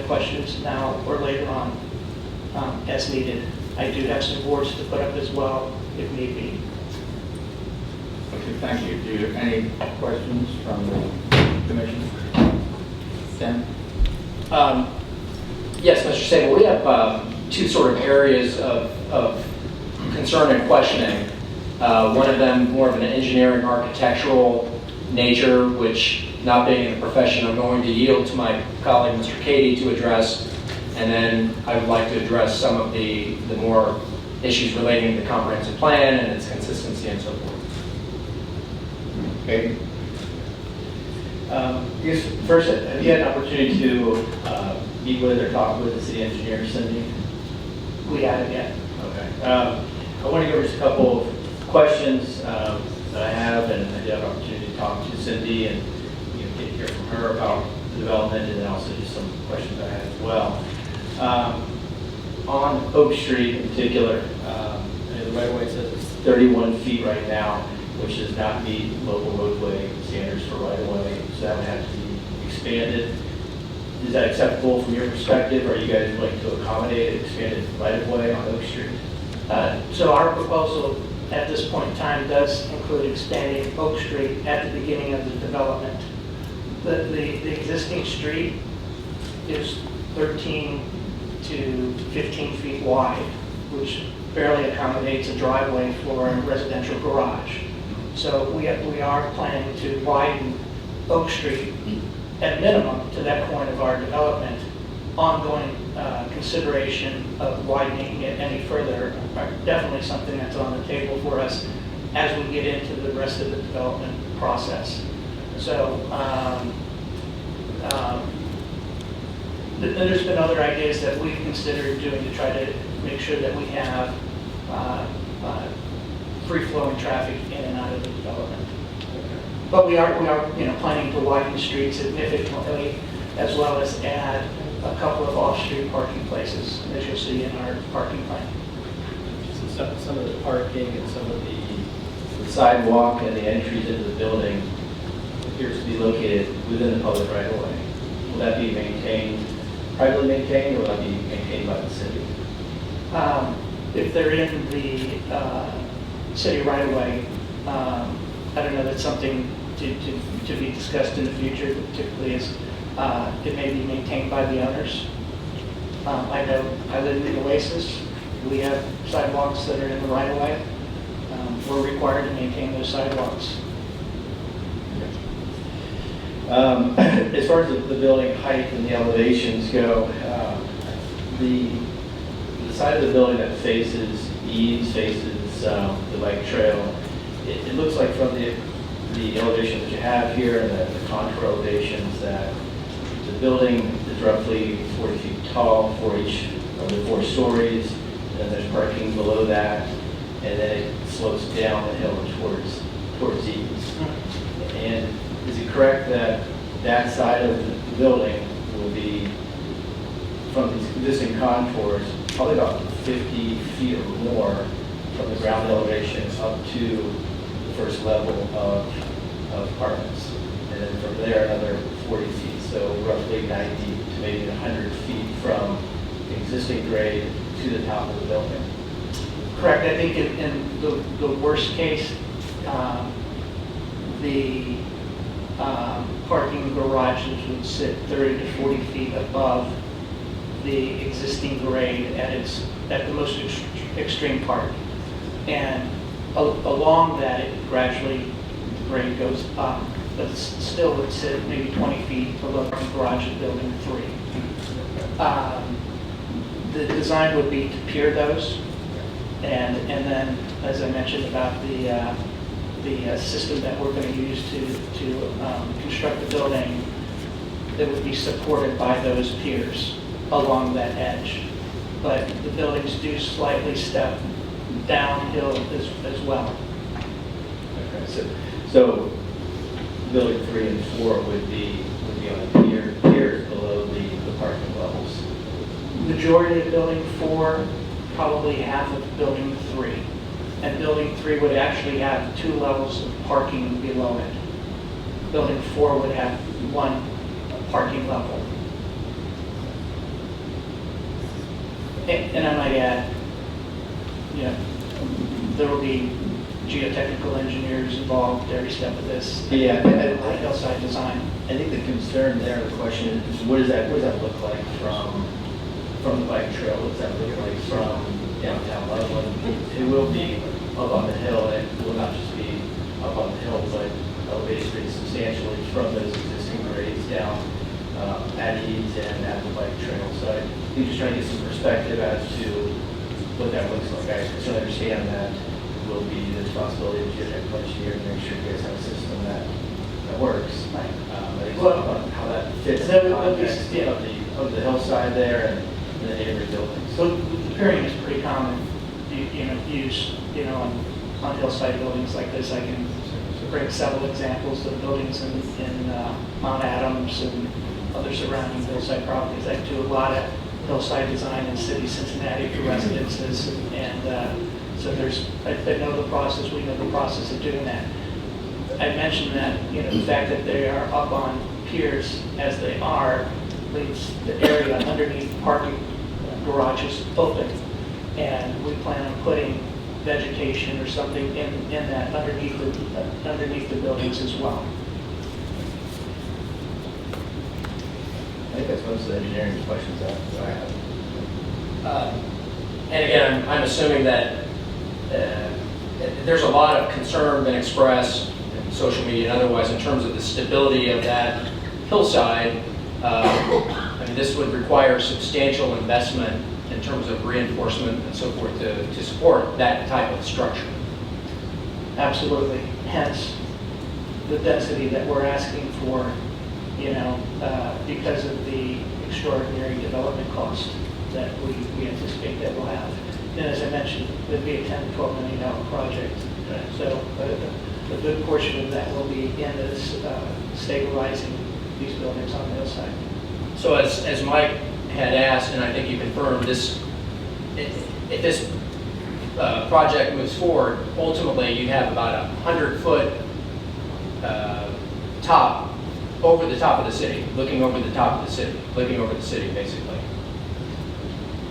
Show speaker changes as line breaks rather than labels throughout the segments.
questions now or later on as needed. I do have some boards to put up as well if need be.
Okay, thank you. Do you have any questions from the commission? Sam?
Yes, Mr. Sable, we have two sort of areas of concern and questioning. One of them more of an engineering architectural nature, which, not being in the profession, I'm going to yield to my colleague, Mr. Cady, to address. And then I would like to address some of the more issues relating to the comprehensive plan and its consistency and so forth.
Okay.
I guess first, have you had an opportunity to meet with or talk with the city engineer, Cindy?
We haven't yet.
Okay. I want to go over just a couple of questions that I have, and I did have an opportunity to talk to Cindy and get to hear from her about the development, and then also just some questions I had as well. On Oak Street in particular, the right-of-way says it's 31 feet right now, which does not meet local roadway standards for right-of-way, so that would have to be expanded. Is that acceptable from your perspective? Or are you guys willing to accommodate an expanded right-of-way on Oak Street?
So our proposal at this point in time does include expanding Oak Street at the beginning of the development. The existing street is 13 to 15 feet wide, which barely accommodates a driveway for a residential garage. So we are planning to widen Oak Street at minimum to that point of our development. Ongoing consideration of widening it any further are definitely something that's on the table for us as we get into the rest of the development process. So there's been other ideas that we've considered doing to try to make sure that we have free-flowing traffic in and out of the development. But we are planning to widen the street significantly, as well as add a couple of off-street parking places, as you'll see in our parking plan.
So some of the parking and some of the sidewalk and the entries into the building appears to be located within the public right-of-way. Will that be maintained, privately maintained, or will that be maintained by the city?
If they're in the city right-of-way, I don't know, that's something to be discussed in the future. Typically, is it may be maintained by the owners. I know I live in the Oasis. We have sidewalks that are in the right-of-way. We're required to maintain those sidewalks.
As far as the building height and the elevations go, the side of the building that faces eaves, faces the bike trail, it looks like from the elevations that you have here and the contour elevations that the building is roughly 40 feet tall for each of the 4 stories, and there's parking below that, and then it slopes down the hill towards eaves. And is it correct that that side of the building will be, from these existing contours, probably about 50 feet or more from the ground elevation up to the first level of apartments? And then from there, another 40 feet, so roughly 90 to maybe 100 feet from the existing grade to the top of the building.
Correct. I think in the worst case, the parking garages would sit 30 to 40 feet above the existing grade at the most extreme part. And along that, it gradually, the grade goes up, but still would sit maybe 20 feet below the garage of building 3. The design would be to pier those, and then, as I mentioned about the system that we're going to use to construct the building, that would be supported by those piers along that edge. But the buildings do slightly step downhill as well.
Okay, so building 3 and 4 would be on piers below the parking levels.
Majority of building 4, probably half of building 3. And building 3 would actually have 2 levels of parking below it. Building 4 would have 1 parking level. And I might add, you know, there will be geotechnical engineers involved every step of this.
Yeah,
Hillside design.
I think the concern there, the question is, what does that look like from the bike trail? What does that look like from downtown Loveland? It will be up on the hill, and it will not just be up on the hill, but elevated pretty substantially from those existing grades down at Eads and at the bike trail. So I think just trying to get some perspective as to what that looks like. I certainly understand that it will be the responsibility of the geotechnical engineer to make sure you guys have a system that works.
Right.
I think about how that fits in
That
the
would be-
context
yeah.
of the hillside there and the neighboring buildings.
So the pairing is pretty common, used, on hillside buildings like this. I can bring several examples of buildings in Mount Adams and other surrounding hillside properties. I do a lot of hillside design in city Cincinnati for residences, and so I know the process, we know the process of doing that. I mentioned that, the fact that they are up on piers as they are leaves the area underneath parking garages open. And we plan on putting vegetation or something in that underneath the buildings as well.
I think that's most of the engineering questions that I have.
And again, I'm assuming that there's a lot of concern been expressed in social media and otherwise in terms of the stability of that hillside. I mean, this would require substantial investment in terms of reinforcement and so forth to support that type of structure.
Absolutely. Hence, the density that we're asking for, because of the extraordinary development cost that we anticipate that we'll have. And as I mentioned, it'd be a $10 to $12 million project. So a good portion of that will be in this stabilizing these buildings on the hillside.
So as Mike had asked, and I think you confirmed, if this project moves forward, ultimately you have about 100-foot top over the top of the city, looking over the top of the city, looking over the city basically.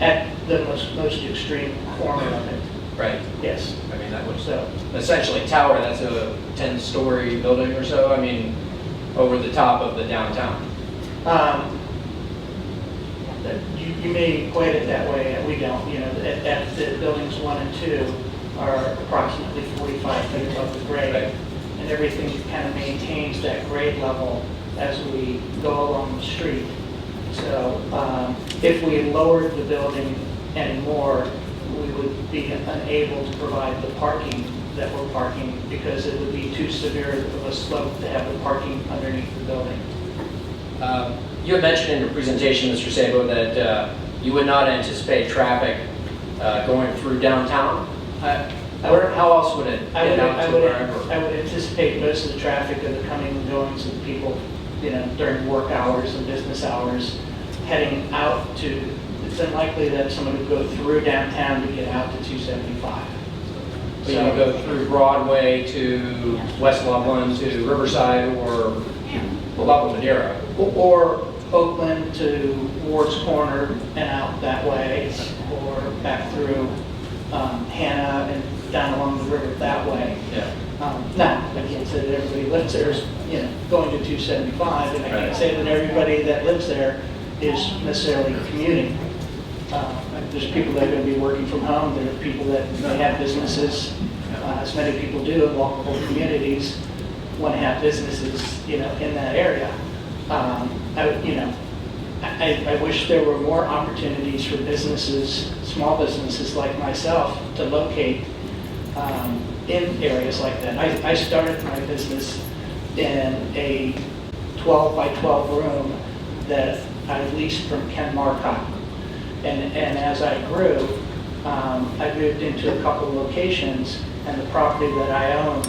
At the most extreme corner of it,
Right.
yes.
I mean, that would
So,
essentially tower, that's a 10-story building or so, I mean, over the top of the downtown.
you may equate it that way, we don't. At the buildings 1 and 2 are approximately 45 feet above the grade.
Right.
And everything kind of maintains that grade level as we go along the street. So if we lowered the building anymore, we would be unable to provide the parking that we're parking because it would be too severe of a slope to have the parking underneath the building.
You had mentioned in your presentation, Mr. Sabo, that you would not anticipate traffic going through downtown. How else would it get out to wherever?
I would anticipate most of the traffic of the coming and goings of people, during work hours and business hours, heading out to, it's unlikely that someone would go through downtown to get out to 275.
So you would go through Broadway to West Loveland to Riverside or Loveland Madeira.
Or Oakland to Ward's Corner and out that way, or back through Hannah and down along the river that way.
Yeah.
Now, I can't say that everybody lives there is, going to 275, and I
Right.
can't say that everybody that lives there is necessarily commuting. There's people that are going to be working from home, there are people that may have businesses, as many people do in walkable communities, want to have businesses, in that area. I wish there were more opportunities for businesses, small businesses like myself, to locate in areas like that. I started my business in a 12 by 12 room that I leased from Ken Marcotte. And as I grew, I moved into a couple of locations, and the property that I own,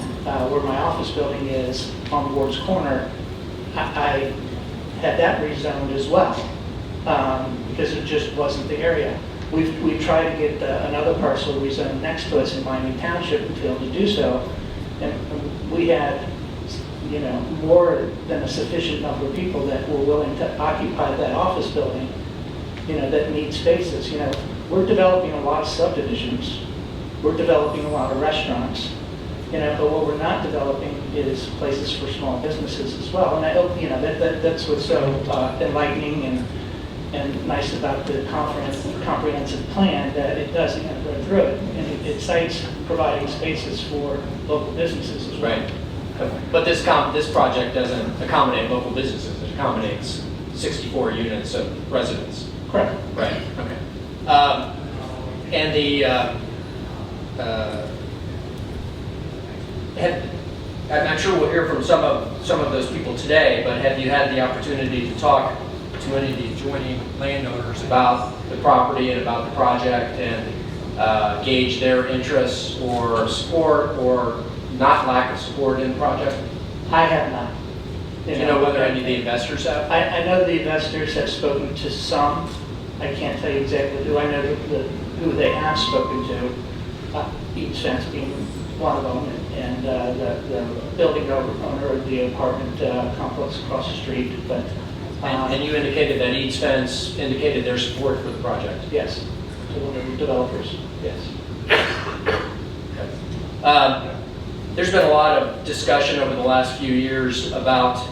where my office building is on Ward's Corner, I had that rezoned as well, because it just wasn't the area. We've tried to get another parcel rezoned next to us in Miami Township and failed to do so. And we had, more than a sufficient number of people that were willing to occupy that office building. that need spaces. We're developing a lot of subdivisions. We're developing a lot of restaurants. But what we're not developing is places for small businesses as well. And I hope, that's what's so enlightening and nice about the comprehensive plan, that it does go through it. And it cites providing spaces for local businesses as well.
Right. But this project doesn't accommodate local businesses. It accommodates 64 units of residents.
Correct.
Right. Okay. And I'm sure we'll hear from some of those people today, but have you had the opportunity to talk to any of the adjoining landowners about the property and about the project and gauge their interests or support or not lack of support in the project?
I have not.
Do you know whether any of the investors have?
I know the investors have spoken to some. I can't tell you exactly who. I know who they have spoken to, Eaton's Fence being one of them, and the building owner of the apartment complex across the street. But
And you indicated that Eaton's Fence indicated their support for the project.
yes, to one of the developers, yes.
Okay. There's been a lot of discussion over the last few years about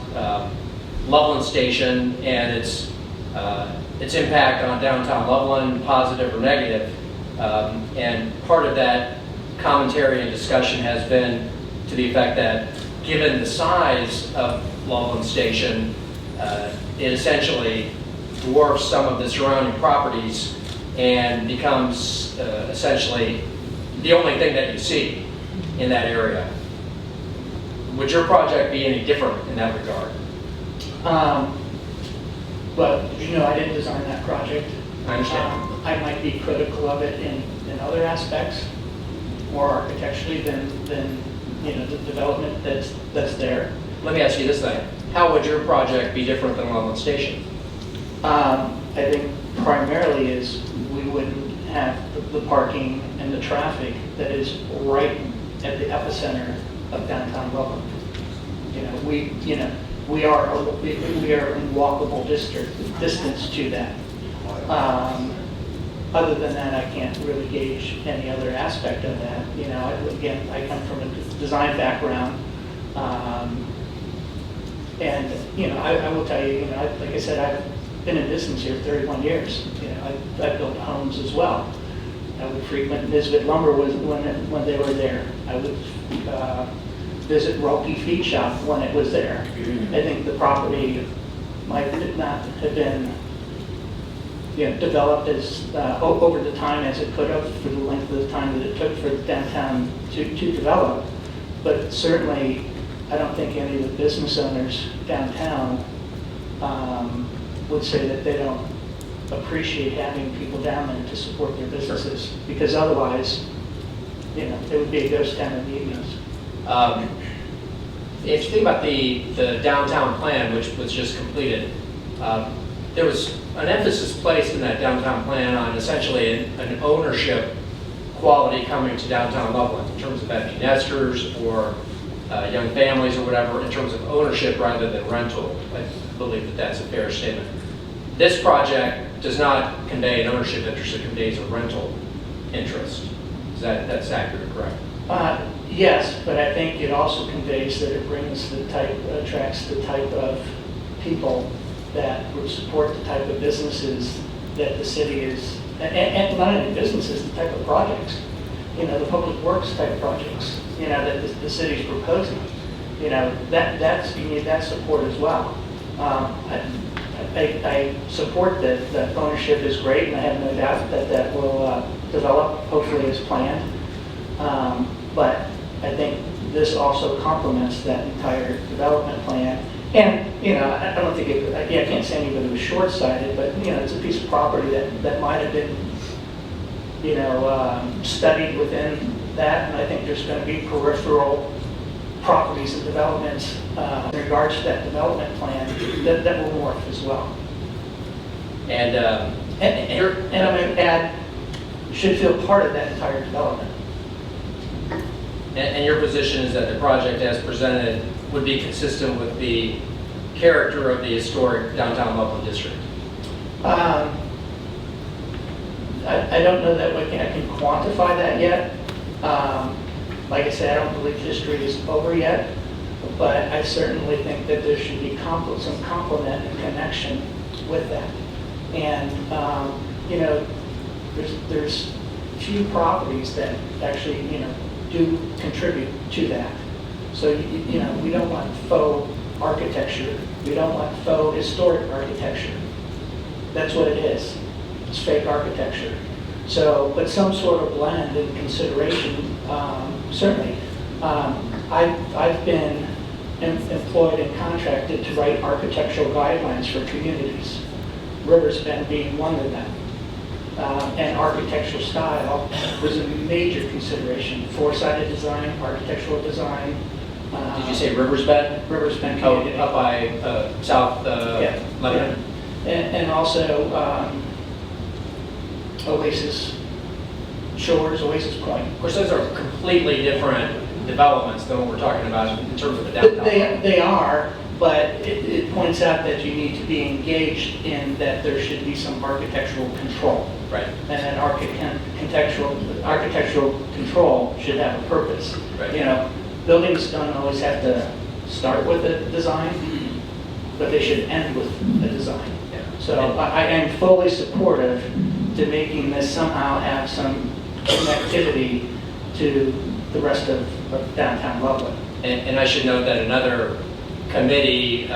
Loveland Station and its impact on downtown Loveland, positive or negative. And part of that commentary and discussion has been to the effect that given the size of Loveland Station, it essentially dwarfs some of the surrounding properties and becomes essentially the only thing that you see in that area. Would your project be any different in that regard?
But I didn't design that project.
I understand.
I might be critical of it in other aspects, more architecturally than the development that's there.
Let me ask you this thing. How would your project be different than Loveland Station?
I think primarily is we wouldn't have the parking and the traffic that is right at the epicenter of downtown Loveland. We are in walkable distance to that. Other than that, I can't really gauge any other aspect of that. Again, I come from a design background, and I will tell you, like I said, I've been in business here 31 years. I've built homes as well. I would frequent Nisbet Lumber when they were there. I would visit Roki Feed Shop when it was there. I think the property might not have been developed as over the time as it could have for the length of the time that it took for downtown to develop. But certainly, I don't think any of the business owners downtown would say that they don't appreciate having people down there to support their businesses, because otherwise, it would be a ghost town in the evenings.
If you think about the downtown plan, which was just completed, there was an emphasis placed in that downtown plan on essentially an ownership quality coming to downtown Loveland in terms of empty nesters or young families or whatever, in terms of ownership rather than rental. I believe that that's a fair statement. This project does not convey an ownership interest, it conveys a rental interest. That's accurate, correct?
Yes, but I think it also conveys that it attracts the type of people that would support the type of businesses that the city is, and not only businesses, the type of projects, the public works type projects, that the city's proposing. You need that support as well. I support that ownership is great, and I have no doubt that will develop hopefully as planned. But I think this also complements that entire development plan. And, I don't think I can't say anybody was short-sighted, but, it's a piece of property that might have been, studied within that. And I think there's going to be peripheral properties and developments in regards to that development plan that will morph as well.
And
I'm going to add, should feel part of that entire development.
And your position is that the project as presented would be consistent with the character of the historic downtown Loveland district?
I don't know that I can quantify that yet. Like I said, I don't believe history is over yet, but I certainly think that there should be some complement and connection with that. And, you know, there's few properties that actually, you know, do contribute to that. So, you know, we don't want faux architecture. We don't want faux historic architecture. That's what it is. It's fake architecture. So, but some sort of blend and consideration, certainly. I've been employed and contracted to write architectural guidelines for communities, Riversbend being one of them. And architectural style was a major consideration. Four-sided design, architectural design.
Did you say Riversbend?
Riversbend
Oh,
community.
up by South
Yeah.
Lebanon?
And also Oasis Shores, Oasis Point.
Of course, those are completely different developments than what we're talking about in terms of the downtown.
They are, but it points out that you need to be engaged in that there should be some architectural control.
Right.
And that architectural control should have a purpose.
Right.
You know, buildings don't always have to start with a design, but they should end with a design.
Yeah.
So I am fully supportive to making this somehow have some connectivity to the rest of downtown Loveland.
And I should note that another committee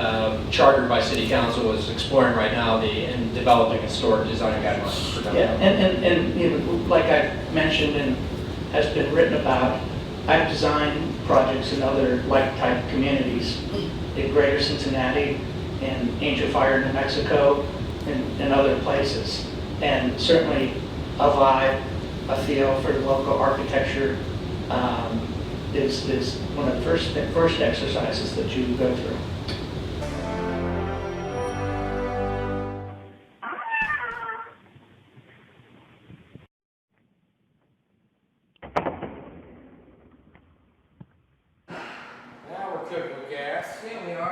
chartered by City Council is exploring right now and developing historic design guidelines for
Yeah,
downtown.
and you know, like I mentioned and has been written about, I've designed projects in other like-type communities in Greater Cincinnati, in Angel Fire, New Mexico, and other places. And certainly a vibe, a feel for local architecture is one of the first exercises that you go through.
Now we're cooking with gas.
Yeah, we are.